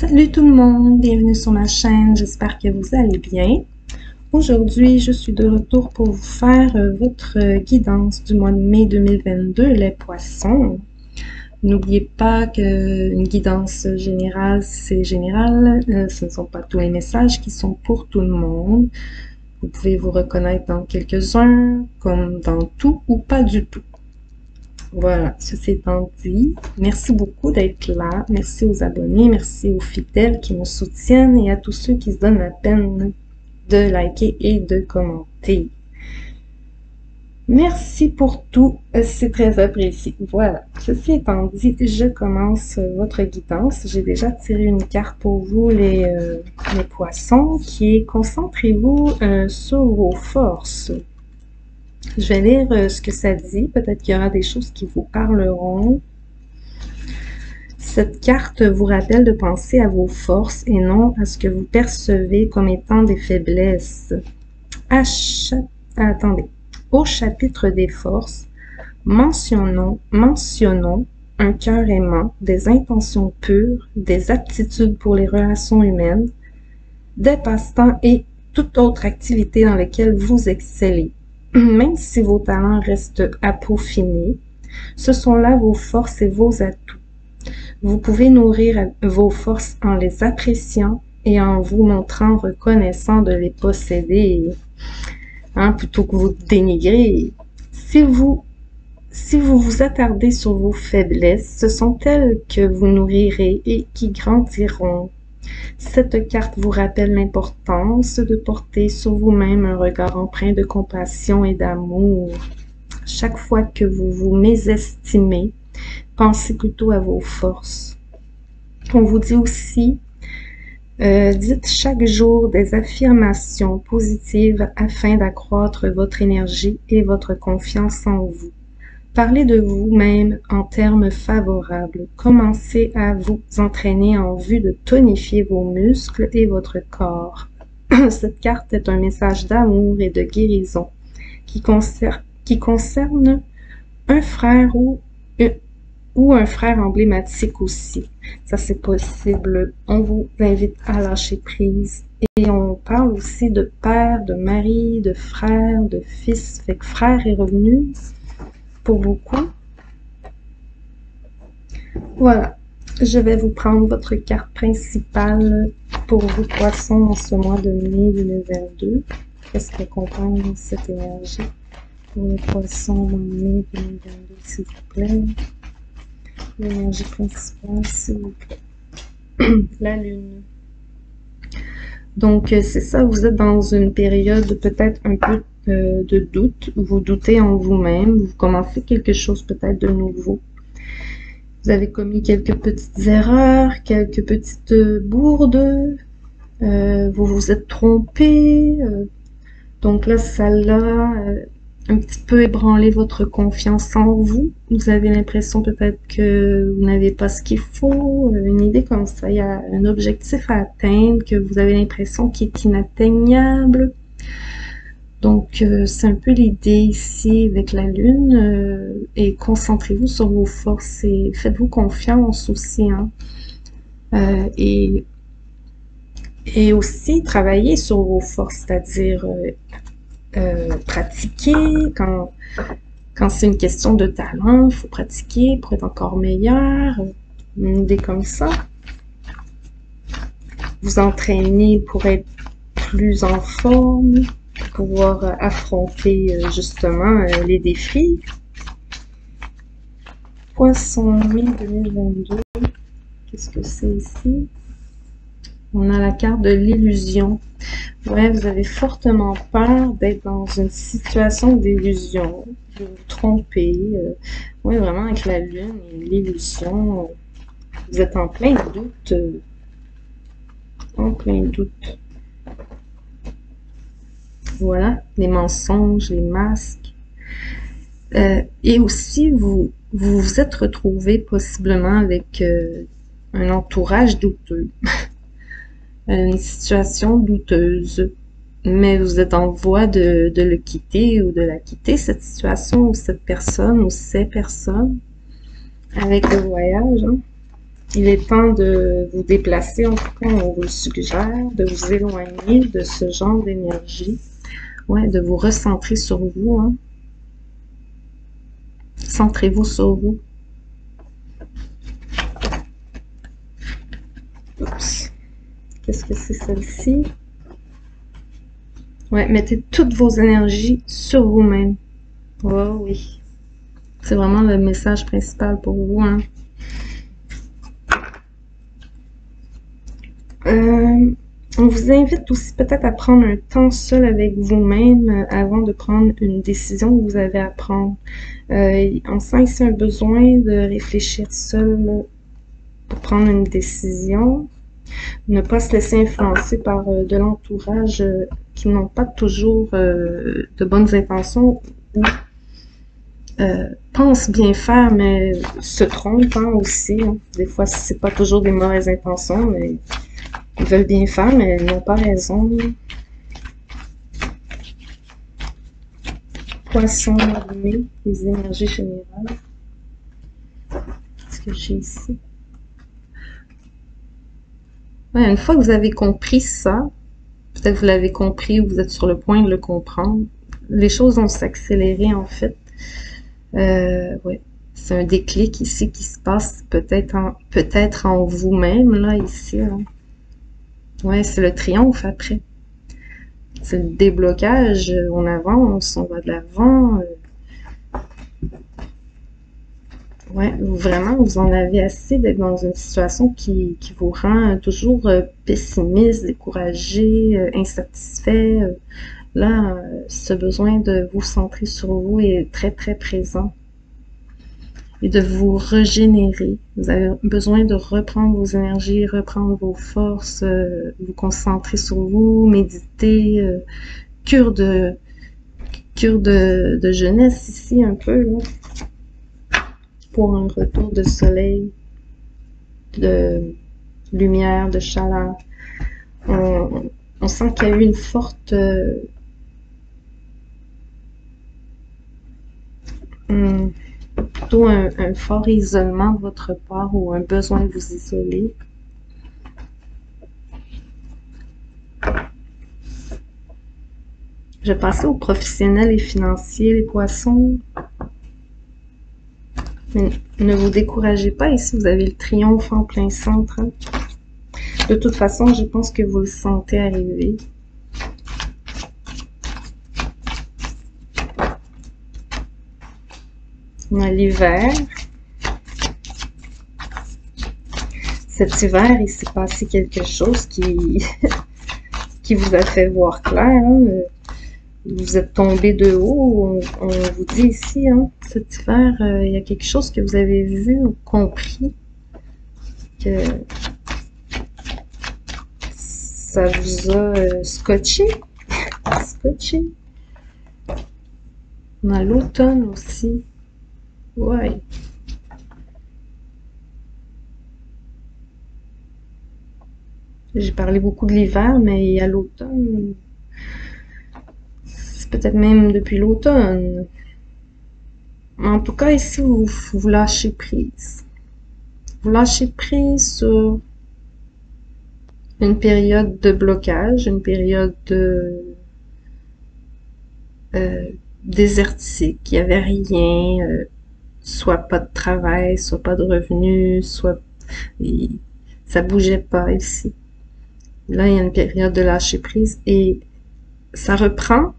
Salut tout le monde, bienvenue sur ma chaîne, j'espère que vous allez bien. Aujourd'hui, je suis de retour pour vous faire votre guidance du mois de mai 2022, les poissons. N'oubliez pas qu'une guidance générale, c'est général, ce ne sont pas tous les messages qui sont pour tout le monde. Vous pouvez vous reconnaître dans quelques-uns, comme dans tout ou pas du tout. Voilà, ceci étant dit, merci beaucoup d'être là, merci aux abonnés, merci aux fidèles qui me soutiennent et à tous ceux qui se donnent la peine de liker et de commenter. Merci pour tout, c'est très apprécié. Voilà, ceci étant dit, je commence votre guidance. J'ai déjà tiré une carte pour vous les poissons qui est « Concentrez-vous sur vos forces ». Je vais lire ce que ça dit. Peut-être qu'il y aura des choses qui vous parleront. Cette carte vous rappelle de penser à vos forces et non à ce que vous percevez comme étant des faiblesses. Attendez. Au chapitre des forces, mentionnons un cœur aimant, des intentions pures, des aptitudes pour les relations humaines, des passe-temps et toute autre activité dans laquelle vous excellez. Même si vos talents restent à peaufiner, ce sont là vos forces et vos atouts. Vous pouvez nourrir vos forces en les appréciant et en vous montrant reconnaissant de les posséder, plutôt que vous dénigrer. Si vous vous attardez sur vos faiblesses, ce sont elles que vous nourrirez et qui grandiront. Cette carte vous rappelle l'importance de porter sur vous-même un regard empreint de compassion et d'amour. Chaque fois que vous vous mésestimez, pensez plutôt à vos forces. On vous dit aussi, dites chaque jour des affirmations positives afin d'accroître votre énergie et votre confiance en vous. Parlez de vous-même en termes favorables. Commencez à vous entraîner en vue de tonifier vos muscles et votre corps. Cette carte est un message d'amour et de guérison qui concerne un frère ou un frère emblématique aussi. Ça, c'est possible. On vous invite à lâcher prise. Et on parle aussi de père, de mari, de frère, de fils. Fait que frère est revenu pour beaucoup. Voilà, je vais vous prendre votre carte principale pour vous poissons en ce mois de mai 2022. Qu'est-ce qu'accompagne cette énergie pour les poissons en mai 2022, s'il vous plaît? L'énergie principale, s'il vous plaît. La lune. Donc, c'est ça, vous êtes dans une période peut-être un peu de doute, vous doutez en vous-même, vous commencez quelque chose peut-être de nouveau. Vous avez commis quelques petites erreurs, quelques petites bourdes, vous vous êtes trompé, donc là, ça l'a un petit peu ébranlé votre confiance en vous. Vous avez l'impression peut-être que vous n'avez pas ce qu'il faut, une idée comme ça, il y a un objectif à atteindre que vous avez l'impression qu'il est inatteignable. Donc, c'est un peu l'idée ici avec la lune, et concentrez-vous sur vos forces et faites-vous confiance aussi, et aussi travaillez sur vos forces, c'est-à-dire pratiquer quand c'est une question de talent, il faut pratiquer pour être encore meilleur, une idée comme ça. Vous entraîner pour être plus en forme, pouvoir affronter justement les défis. Poisson mai 2022, qu'est-ce que c'est ici? On a la carte de l'illusion. Ouais, vous avez fortement peur d'être dans une situation d'illusion, de vous tromper. Oui, vraiment avec la lune et l'illusion, vous êtes en plein doute. En plein doute. Voilà, les mensonges, les masques. Et aussi, vous vous êtes retrouvé possiblement avec un entourage douteux. Une situation douteuse. Mais vous êtes en voie de le quitter ou de la quitter, cette situation ou cette personne ou ces personnes, avec le voyage. Il est temps de vous déplacer, en tout cas, on vous le suggère, de vous éloigner de ce genre d'énergie. Ouais, de vous recentrer sur vous, hein. Centrez-vous sur vous. Oups. Qu'est-ce que c'est celle-ci? Ouais, mettez toutes vos énergies sur vous-même. Oh oui. C'est vraiment le message principal pour vous, hein. On vous invite aussi peut-être à prendre un temps seul avec vous-même avant de prendre une décision que vous avez à prendre. On sent ici un besoin de réfléchir seul pour prendre une décision. Ne pas se laisser influencer par de l'entourage qui n'ont pas toujours de bonnes intentions ou pensent bien faire mais se trompent, hein, aussi, hein. Des fois, c'est pas toujours des mauvaises intentions, mais ils veulent bien faire, mais ils n'ont pas raison. Poisson allumé, les énergies générales. Qu'est-ce que j'ai ici? Ouais, une fois que vous avez compris ça, peut-être que vous l'avez compris ou vous êtes sur le point de le comprendre, les choses vont s'accélérer en fait. Ouais. C'est un déclic ici qui se passe peut-être en vous-même, là, ici. Hein. Ouais, c'est le triomphe après. C'est le déblocage, on avance, on va de l'avant. Ouais, vraiment, vous en avez assez d'être dans une situation qui vous rend toujours pessimiste, découragé, insatisfait. Là, ce besoin de vous centrer sur vous est très, très présent. Et de vous régénérer. Vous avez besoin de reprendre vos énergies, reprendre vos forces, vous concentrer sur vous, méditer, cure de jeunesse ici un peu, là, pour un retour de soleil, de lumière, de chaleur. On sent qu'il y a eu une forte plutôt un fort isolement de votre part ou un besoin de vous isoler. Je vais passer aux professionnels et financiers, les poissons. Mais ne vous découragez pas, ici vous avez le triomphe en plein centre. Hein. De toute façon, je pense que vous le sentez arriver. On a l'hiver. Cet hiver, il s'est passé quelque chose qui, qui vous a fait voir clair. Hein. Vous êtes tombé de haut, on vous dit ici, hein, cet hiver, il y a quelque chose que vous avez vu ou compris, que ça vous a scotché. Scotché. On a l'automne aussi. Ouais. J'ai parlé beaucoup de l'hiver, mais il y a l'automne. C'est peut-être même depuis l'automne. En tout cas, ici, vous lâchez prise. Vous lâchez prise sur une période de blocage, une période de désertique. Il n'y avait rien, soit pas de travail, soit pas de revenus, soit ça bougeait pas ici. Là, il y a une période de lâcher prise et ça reprend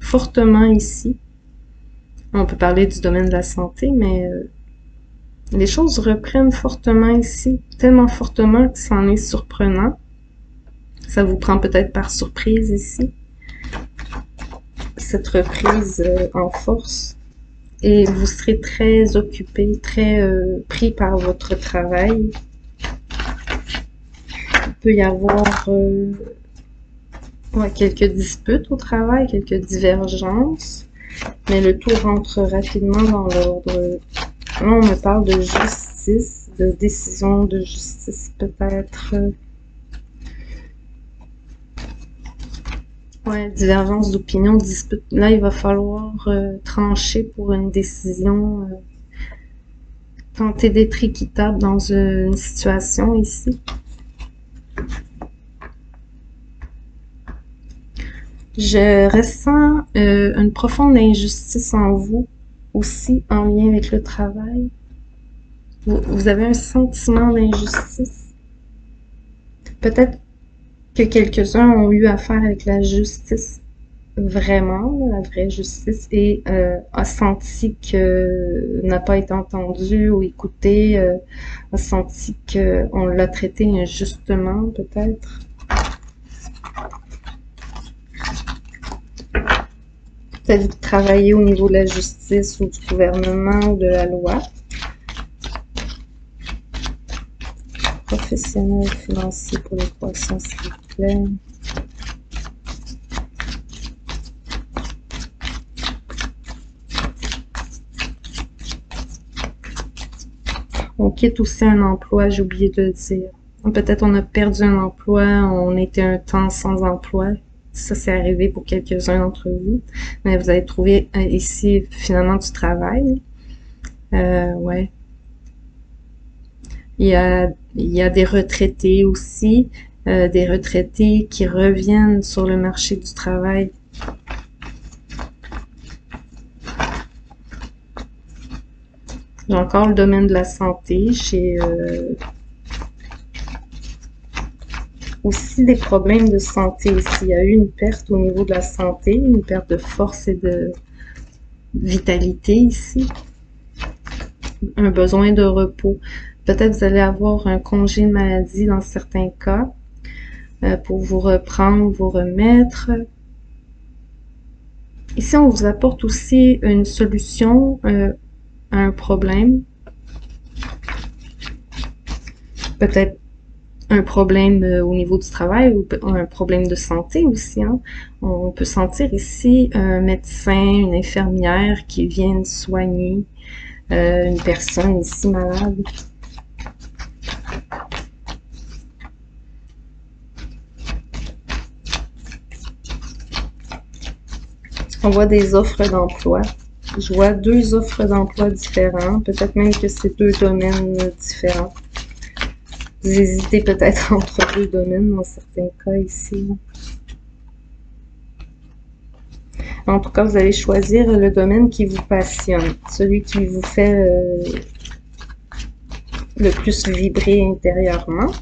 fortement ici. On peut parler du domaine de la santé, mais les choses reprennent fortement ici, tellement fortement que c'en est surprenant. Ça vous prend peut-être par surprise ici, cette reprise en force. Et vous serez très occupé, très pris par votre travail. Il peut y avoir ouais, quelques disputes au travail, quelques divergences, mais le tout rentre rapidement dans l'ordre. Là, on me parle de justice, de décision de justice peut-être. Ouais, divergence d'opinion, dispute. Là, il va falloir trancher pour une décision tenter d'être équitable dans une situation ici. Je ressens une profonde injustice en vous, aussi en lien avec le travail. Vous avez un sentiment d'injustice. Peut-être que quelques-uns ont eu affaire avec la justice, vraiment, la vraie justice, et a senti que n'a pas été entendu ou écouté, a senti qu'on l'a traité injustement, peut-être. Peut-être vous travaillez au niveau de la justice ou du gouvernement ou de la loi. Professionnel, financier pour l'équation, s'il vous plaît. On quitte aussi un emploi, j'ai oublié de le dire. Peut-être on a perdu un emploi, on était un temps sans emploi. Ça, c'est arrivé pour quelques-uns d'entre vous. Mais vous avez trouvé ici, finalement, du travail. Ouais. Il y a des retraités aussi, des retraités qui reviennent sur le marché du travail. J'ai encore le domaine de la santé. J'ai aussi des problèmes de santé ici. Il y a eu une perte au niveau de la santé, une perte de force et de vitalité ici. Un besoin de repos. Peut-être vous allez avoir un congé de maladie dans certains cas pour vous reprendre, vous remettre. Ici, on vous apporte aussi une solution à un problème. Peut-être un problème au niveau du travail ou un problème de santé aussi. Hein. On peut sentir ici un médecin, une infirmière qui viennent soigner une personne ici malade. On voit des offres d'emploi. Je vois 2 offres d'emploi différents. Peut-être même que c'est 2 domaines différents. Vous hésitez peut-être entre 2 domaines dans certains cas ici. En tout cas, vous allez choisir le domaine qui vous passionne, celui qui vous fait le plus vibrer intérieurement.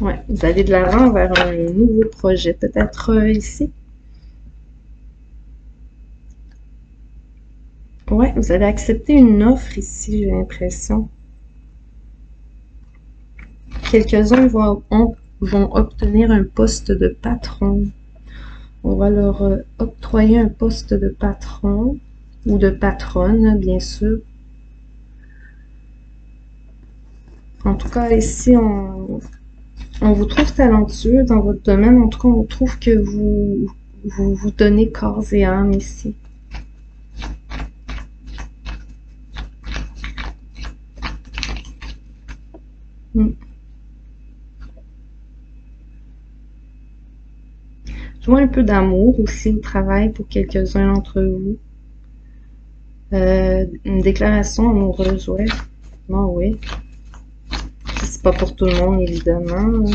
Ouais, vous allez de l'avant vers un nouveau projet, peut-être ici. Ouais, vous allez accepter une offre ici, j'ai l'impression. Quelques-uns vont obtenir un poste de patron. On va leur octroyer un poste de patron ou de patronne, bien sûr. En tout cas, ici, on vous trouve talentueux dans votre domaine. En tout cas, on trouve que vous donnez corps et âme ici. Je vois un peu d'amour aussi au travail pour quelques-uns d'entre vous. Une déclaration amoureuse, ouais. Non, oui. C'est pas pour tout le monde, évidemment.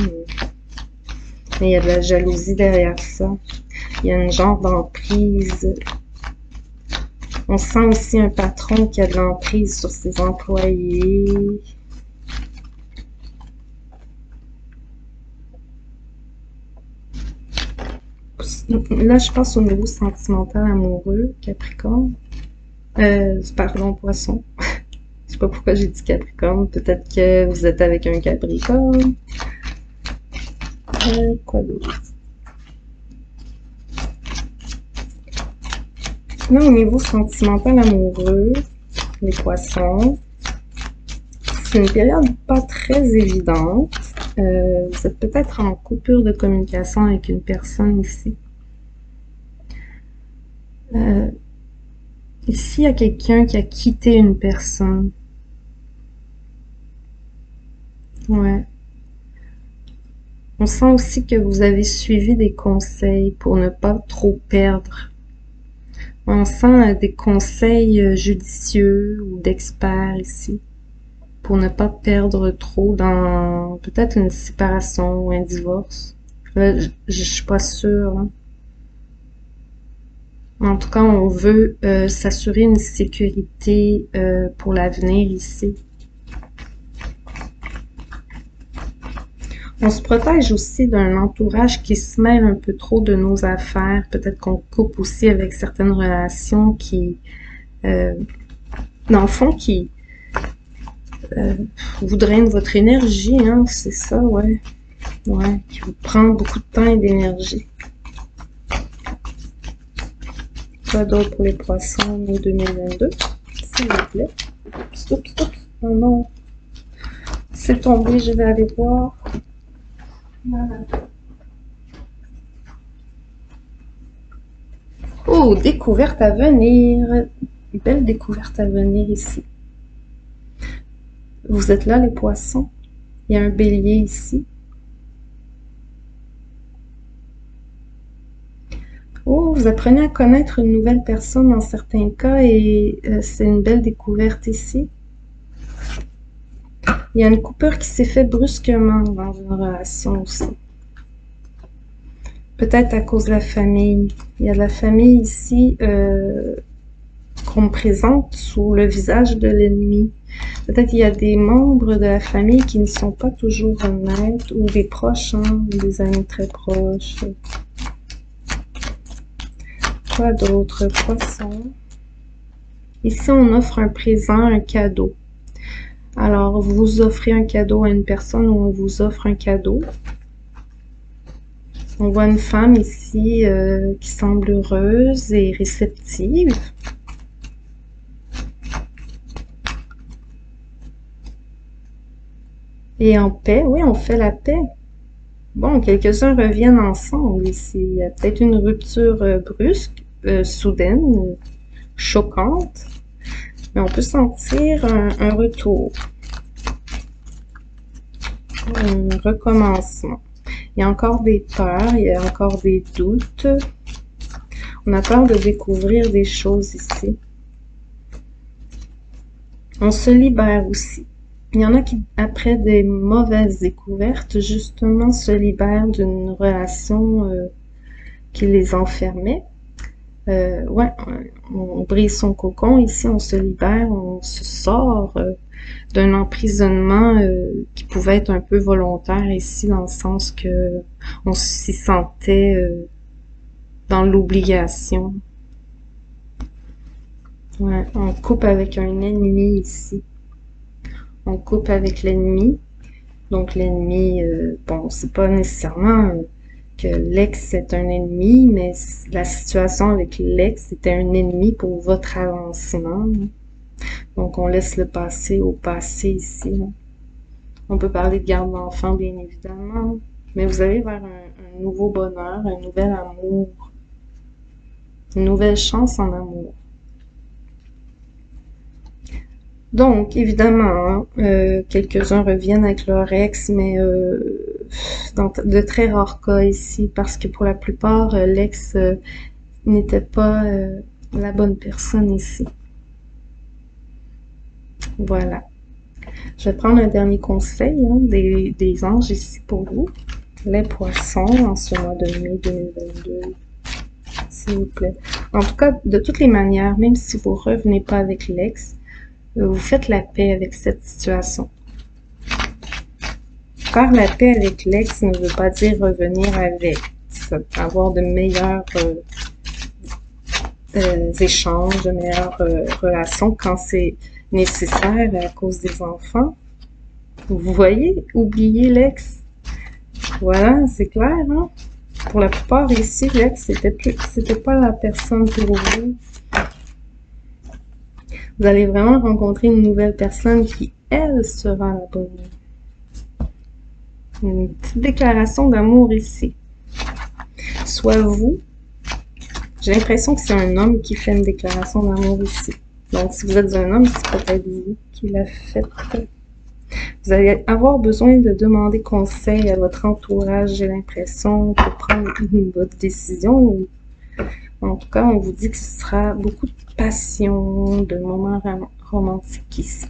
Mais il y a de la jalousie derrière ça. Il y a une genre d'emprise. On sent aussi un patron qui a de l'emprise sur ses employés. Là, je pense au niveau sentimental amoureux, Capricorne. Pardon, Poisson. Je sais pas pourquoi j'ai dit Capricorne. Peut-être que vous êtes avec un Capricorne. Quoi d'autre? Là, au niveau sentimental amoureux, les Poissons, c'est une période pas très évidente. Vous êtes peut-être en coupure de communication avec une personne ici. Ici, il y a quelqu'un qui a quitté une personne. Ouais. On sent aussi que vous avez suivi des conseils pour ne pas trop perdre. On sent des conseils judicieux ou d'experts ici pour ne pas perdre trop dans peut-être une séparation ou un divorce. Je suis pas sûre, hein. En tout cas, on veut s'assurer une sécurité pour l'avenir ici. On se protège aussi d'un entourage qui se mêle un peu trop de nos affaires. Peut-être qu'on coupe aussi avec certaines relations qui, dans le fond, qui vous drainent votre énergie, hein, c'est ça, ouais. Ouais, qui vous prend beaucoup de temps et d'énergie. Quoi d'autre pour les poissons en 2022, s'il vous plaît? Oups, oups, oh non. C'est tombé, je vais aller voir. Voilà. Oh, découverte à venir. Belle découverte à venir ici. Vous êtes là, les poissons. Il y a un bélier ici. Oh, vous apprenez à connaître une nouvelle personne dans certains cas et c'est une belle découverte ici. Il y a une coupure qui s'est faite brusquement dans une relation aussi. Peut-être à cause de la famille. Il y a de la famille ici qu'on me présente sous le visage de l'ennemi. Peut-être qu'il y a des membres de la famille qui ne sont pas toujours honnêtes ou des proches, hein, des amis très proches. Quoi d'autre? Poisson. Ici, on offre un présent, un cadeau. Alors, vous offrez un cadeau à une personne ou on vous offre un cadeau. On voit une femme ici qui semble heureuse et réceptive. Et en paix, oui, on fait la paix. Bon, quelques-uns reviennent ensemble ici. Il y a peut-être une rupture brusque, soudaine, choquante, mais on peut sentir un retour, un recommencement. Il y a encore des peurs, il y a encore des doutes. On a peur de découvrir des choses ici. On se libère aussi. Il y en a qui, après des mauvaises découvertes, justement, se libèrent d'une relation qui les enfermait. Ouais, on brise son cocon. Ici, on se libère, on se sort d'un emprisonnement qui pouvait être un peu volontaire ici, dans le sens que on s'y sentait dans l'obligation. Ouais, on coupe avec un ennemi ici. On coupe avec l'ennemi. Donc l'ennemi, bon, c'est pas nécessairement que l'ex est un ennemi, mais la situation avec l'ex était un ennemi pour votre avancement. Donc on laisse le passé au passé ici. On peut parler de garde d'enfant, bien évidemment, mais vous allez vers un nouveau bonheur, un nouvel amour, une nouvelle chance en amour. Donc, évidemment, quelques-uns reviennent avec leur ex, mais dans de très rares cas ici, parce que pour la plupart, l'ex n'était pas la bonne personne ici. Voilà. Je vais prendre un dernier conseil des anges ici pour vous. Les poissons en ce mois de mai 2022. S'il vous plaît. En tout cas, de toutes les manières, même si vous revenez pas avec l'ex, vous faites la paix avec cette situation. Faire la paix avec l'ex ne veut pas dire revenir avec. Ça peut avoir de meilleurs échanges, de meilleures relations quand c'est nécessaire à cause des enfants. Vous voyez, oubliez l'ex. Voilà, c'est clair, hein? Pour la plupart ici, l'ex, c'était pas la personne pour vous. Vous allez vraiment rencontrer une nouvelle personne qui, elle, sera la bonne. Une petite déclaration d'amour ici. Soit vous, j'ai l'impression que c'est un homme qui fait une déclaration d'amour ici. Donc, si vous êtes un homme, c'est peut-être vous qui l'a fait. Vous allez avoir besoin de demander conseil à votre entourage, j'ai l'impression, pour prendre votre décision. En tout cas, on vous dit que ce sera beaucoup de passion, de moments romantiques ici.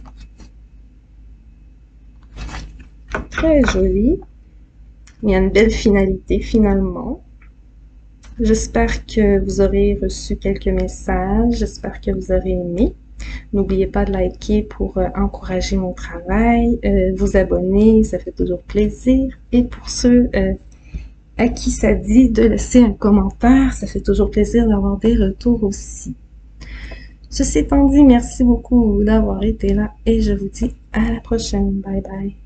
Très joli. Il y a une belle finalité finalement. J'espère que vous aurez reçu quelques messages. J'espère que vous aurez aimé. N'oubliez pas de liker pour encourager mon travail, vous abonner, ça fait toujours plaisir. Et pour ceux à qui ça dit de laisser un commentaire, ça fait toujours plaisir d'avoir des retours aussi. Ceci étant dit, merci beaucoup d'avoir été là et je vous dis à la prochaine. Bye bye.